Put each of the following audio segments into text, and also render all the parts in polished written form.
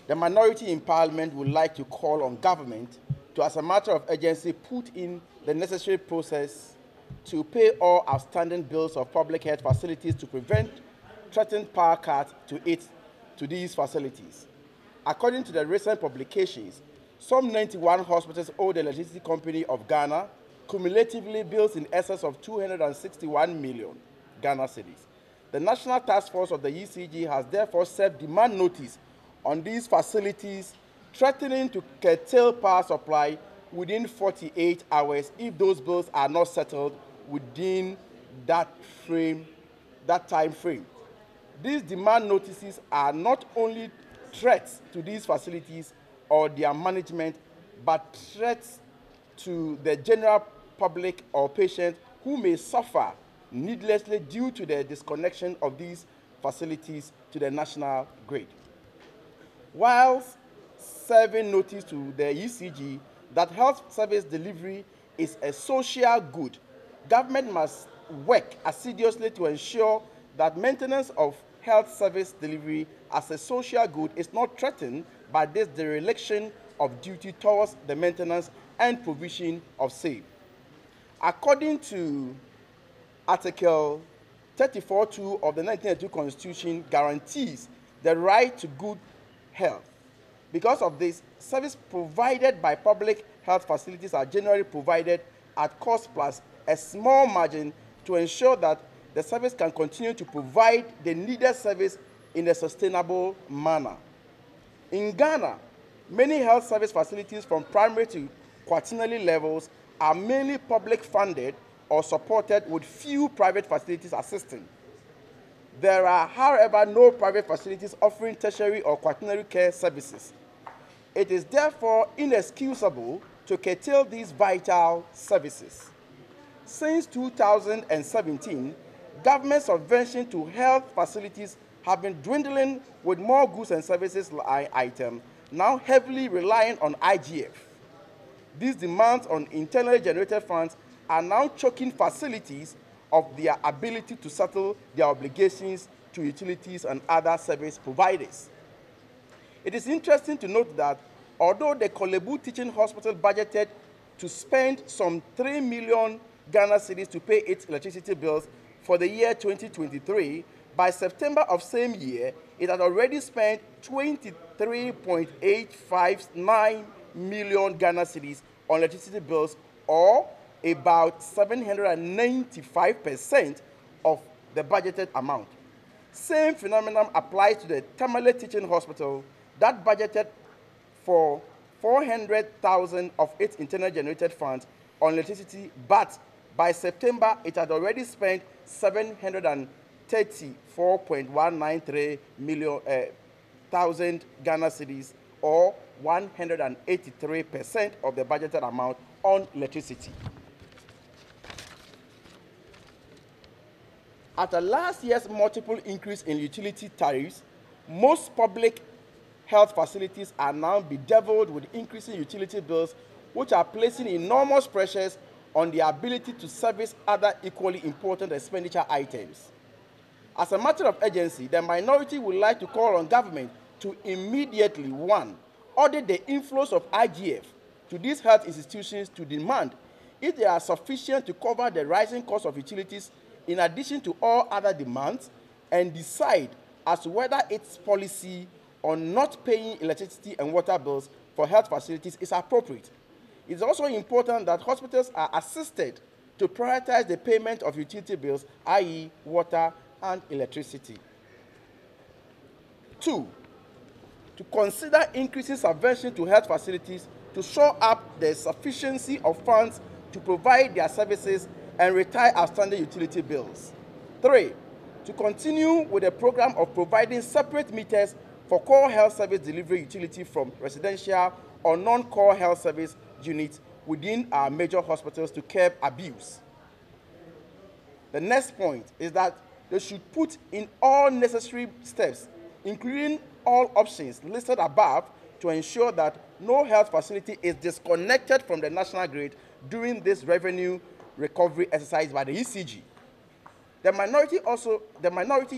The minority in Parliament would like to call on government to, as a matter of urgency, put in the necessary process to pay all outstanding bills of public health facilities to prevent threatened power cuts to these facilities. According to the recent publications, some 91 hospitals owe the Electricity Company of Ghana cumulatively bills in excess of 261 million Ghana cedis. The National Task Force of the ECG has therefore served demand notice on these facilities, threatening to curtail power supply within 48 hours if those bills are not settled within that time frame. These demand notices are not only threats to these facilities or their management, but threats to the general public or patients who may suffer needlessly due to the disconnection of these facilities to the national grid. Whilst serving notice to the ECG that health service delivery is a social good, government must work assiduously to ensure that maintenance of health service delivery as a social good is not threatened by this dereliction of duty towards the maintenance and provision of same. According to Article 34(2) of the 1982 Constitution guarantees the right to good health. Because of this, service provided by public health facilities are generally provided at cost plus a small margin to ensure that the service can continue to provide the needed service in a sustainable manner. In Ghana, many health service facilities from primary to quaternary levels are mainly public funded or supported with few private facilities assisting. There are, however, no private facilities offering tertiary or quaternary care services. It is therefore inexcusable to curtail these vital services. Since 2017, government subvention to health facilities have been dwindling, with more goods and services items now heavily relying on IGF. These demands on internally generated funds are now choking facilities of their ability to settle their obligations to utilities and other service providers. It is interesting to note that although the Kolebu Teaching Hospital budgeted to spend some 3 million Ghana cedis to pay its electricity bills for the year 2023, by September of same year, it had already spent 23.859 million Ghana cedis on electricity bills, or about 795% of the budgeted amount. Same phenomenon applies to the Tamale Teaching Hospital that budgeted for 400,000 of its internal generated funds on electricity, but by September it had already spent 734.193 million thousand Ghana cedis, or 183% of the budgeted amount on electricity. After last year's multiple increase in utility tariffs, most public health facilities are now bedeviled with increasing utility bills, which are placing enormous pressures on the ability to service other equally important expenditure items. As a matter of urgency, the minority would like to call on government to immediately, 1, audit the inflows of IGF to these health institutions to demand if they are sufficient to cover the rising cost of utilities in addition to all other demands, and decide as to whether its policy on not paying electricity and water bills for health facilities is appropriate. It's also important that hospitals are assisted to prioritize the payment of utility bills, i.e. water and electricity. 2, to consider increasing subvention to health facilities to shore up the sufficiency of funds to provide their services and retire outstanding utility bills. 3, to continue with a program of providing separate meters for core health service delivery utility from residential or non-core health service units within our major hospitals to curb abuse. The next point is that they should put in all necessary steps, including all options listed above, to ensure that no health facility is disconnected from the national grid during this revenue recovery exercise by the ECG. The minority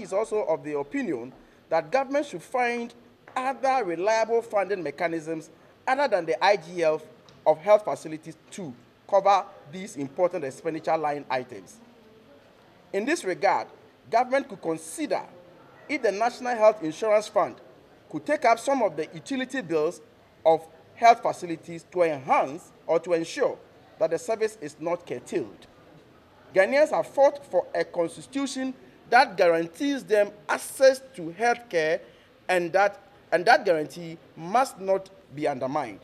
is also of the opinion that government should find other reliable funding mechanisms other than the IGF of health facilities to cover these important expenditure line items. In this regard, government could consider if the National Health Insurance Fund could take up some of the utility bills of health facilities to enhance or to ensure that the service is not curtailed. Ghanaians have fought for a constitution that guarantees them access to health care, and that guarantee must not be undermined.